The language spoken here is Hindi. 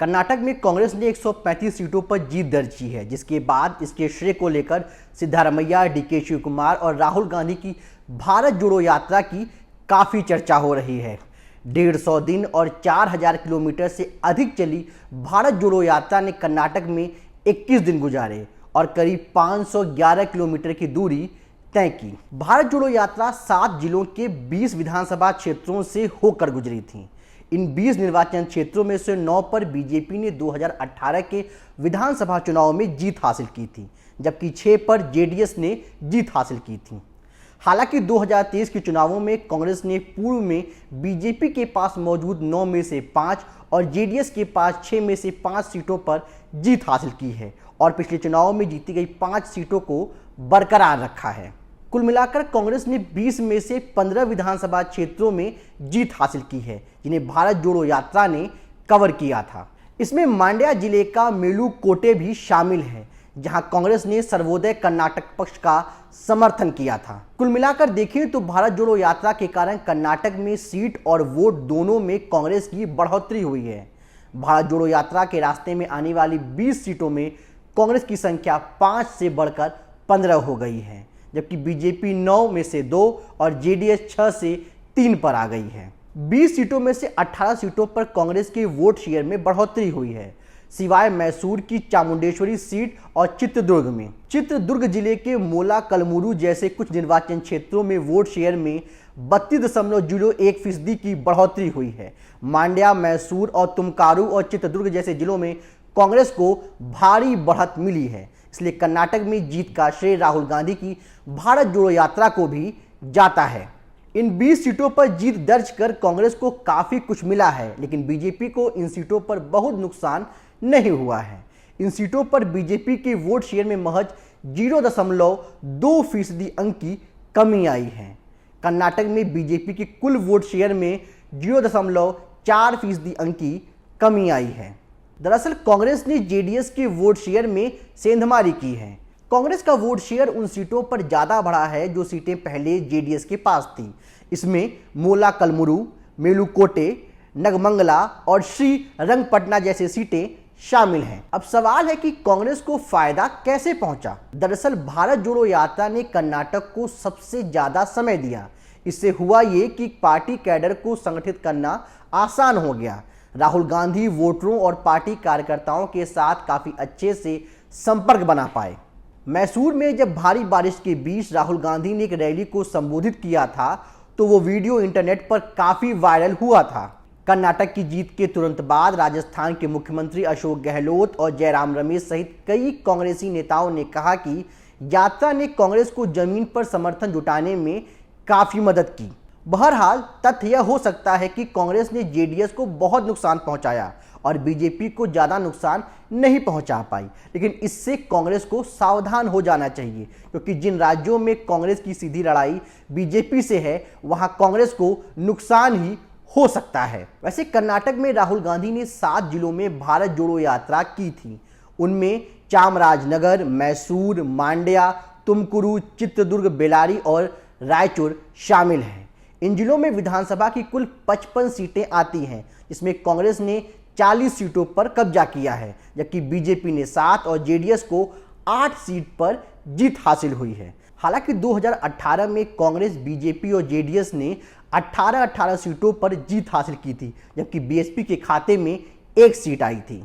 कर्नाटक में कांग्रेस ने 135 सीटों पर जीत दर्ज की है, जिसके बाद इसके श्रेय को लेकर सिद्धारमैया, डीके शिवकुमार और राहुल गांधी की भारत जोड़ो यात्रा की काफ़ी चर्चा हो रही है। 150 दिन और 4000 किलोमीटर से अधिक चली भारत जोड़ो यात्रा ने कर्नाटक में 21 दिन गुजारे और करीब 511 किलोमीटर की दूरी तय की। भारत जोड़ो यात्रा 7 जिलों के 20 विधानसभा क्षेत्रों से होकर गुजरी थी। इन 20 निर्वाचन क्षेत्रों में से 9 पर बीजेपी ने 2018 के विधानसभा चुनाव में जीत हासिल की थी, जबकि 6 पर जेडीएस ने जीत हासिल की थी। हालांकि 2023 के चुनावों में कांग्रेस ने पूर्व में बीजेपी के पास मौजूद 9 में से 5 और जेडीएस के पास 6 में से 5 सीटों पर जीत हासिल की है और पिछले चुनाव में जीती गई 5 सीटों को बरकरार रखा है। कुल मिलाकर कांग्रेस ने 20 में से 15 विधानसभा क्षेत्रों में जीत हासिल की है, जिन्हें भारत जोड़ो यात्रा ने कवर किया था। इसमें मांड्या जिले का मेलुकोटे भी शामिल है, जहां कांग्रेस ने सर्वोदय कर्नाटक पक्ष का समर्थन किया था। कुल मिलाकर देखें तो भारत जोड़ो यात्रा के कारण कर्नाटक में सीट और वोट दोनों में कांग्रेस की बढ़ोतरी हुई है। भारत जोड़ो यात्रा के रास्ते में आने वाली 20 सीटों में कांग्रेस की संख्या 5 से बढ़कर 15 हो गई है, जबकि बीजेपी 9 में से 2 और जेडीएस 6 से 3 पर आ गई है। 20 सीटों में से 18 सीटों पर कांग्रेस के वोट शेयर में बढ़ोतरी हुई है, सिवाय मैसूर की चामुंडेश्वरी सीट और चित्रदुर्ग में। चित्रदुर्ग जिले के मोला कलमुरु जैसे कुछ निर्वाचन क्षेत्रों में वोट शेयर में 32.01% की बढ़ोतरी हुई है। मांड्या, मैसूर और तुमकारू और चित्रदुर्ग जैसे जिलों में कांग्रेस को भारी बढ़त मिली है। इसलिए कर्नाटक में जीत का श्रेय राहुल गांधी की भारत जोड़ो यात्रा को भी जाता है। इन 20 सीटों पर जीत दर्ज कर कांग्रेस को काफी कुछ मिला है, लेकिन बीजेपी को इन सीटों पर बहुत नुकसान नहीं हुआ है। इन सीटों पर बीजेपी के वोट शेयर में महज 0.2% अंक की कमी आई है। कर्नाटक में बीजेपी के कुल वोट शेयर में 0.4% अंक की कमी आई है। दरअसल कांग्रेस ने जेडीएस के वोट शेयर में सेंधमारी की है। कांग्रेस का वोट शेयर उन सीटों पर ज्यादा बढ़ा है जो सीटें पहले जेडीएस के पास थी। इसमें मोला कलमुरु, मेलुकोटे, नगमंगला और श्री रंगपटना जैसे सीटें शामिल हैं। अब सवाल है कि कांग्रेस को फायदा कैसे पहुंचा। दरअसल भारत जोड़ो यात्रा ने कर्नाटक को सबसे ज्यादा समय दिया। इससे हुआ ये कि पार्टी कैडर को संगठित करना आसान हो गया। राहुल गांधी वोटरों और पार्टी कार्यकर्ताओं के साथ काफी अच्छे से संपर्क बना पाए। मैसूर में जब भारी बारिश के बीच राहुल गांधी ने एक रैली को संबोधित किया था, तो वो वीडियो इंटरनेट पर काफी वायरल हुआ था। कर्नाटक की जीत के तुरंत बाद राजस्थान के मुख्यमंत्री अशोक गहलोत और जयराम रमेश सहित कई कांग्रेसी नेताओं ने कहा कि यात्रा ने कांग्रेस को जमीन पर समर्थन जुटाने में काफी मदद की। बहरहाल तथ्य यह हो सकता है कि कांग्रेस ने जेडीएस को बहुत नुकसान पहुंचाया और बीजेपी को ज्यादा नुकसान नहीं पहुंचा पाई, लेकिन इससे कांग्रेस को सावधान हो जाना चाहिए, क्योंकि जिन राज्यों में कांग्रेस की सीधी लड़ाई बीजेपी से है, वहां कांग्रेस को नुकसान ही हो सकता है। वैसे कर्नाटक में राहुल गांधी ने 7 जिलों में भारत जोड़ो यात्रा की थी। उनमें चामराजनगर, मैसूर, मांड्या, तुमकुरू, चित्रदुर्ग, बेलारी और रायचूर शामिल हैं। इन जिलों में विधानसभा की कुल 55 सीटें आती हैं, जिसमें कांग्रेस ने 40 सीटों पर कब्जा किया है, जबकि बीजेपी ने 7 और जेडीएस को 8 सीट पर जीत हासिल हुई है। हालांकि 2018 में कांग्रेस, बीजेपी और जेडीएस ने 18 सीटों पर जीत हासिल की थी, जबकि बीएसपी के खाते में 1 सीट आई थी।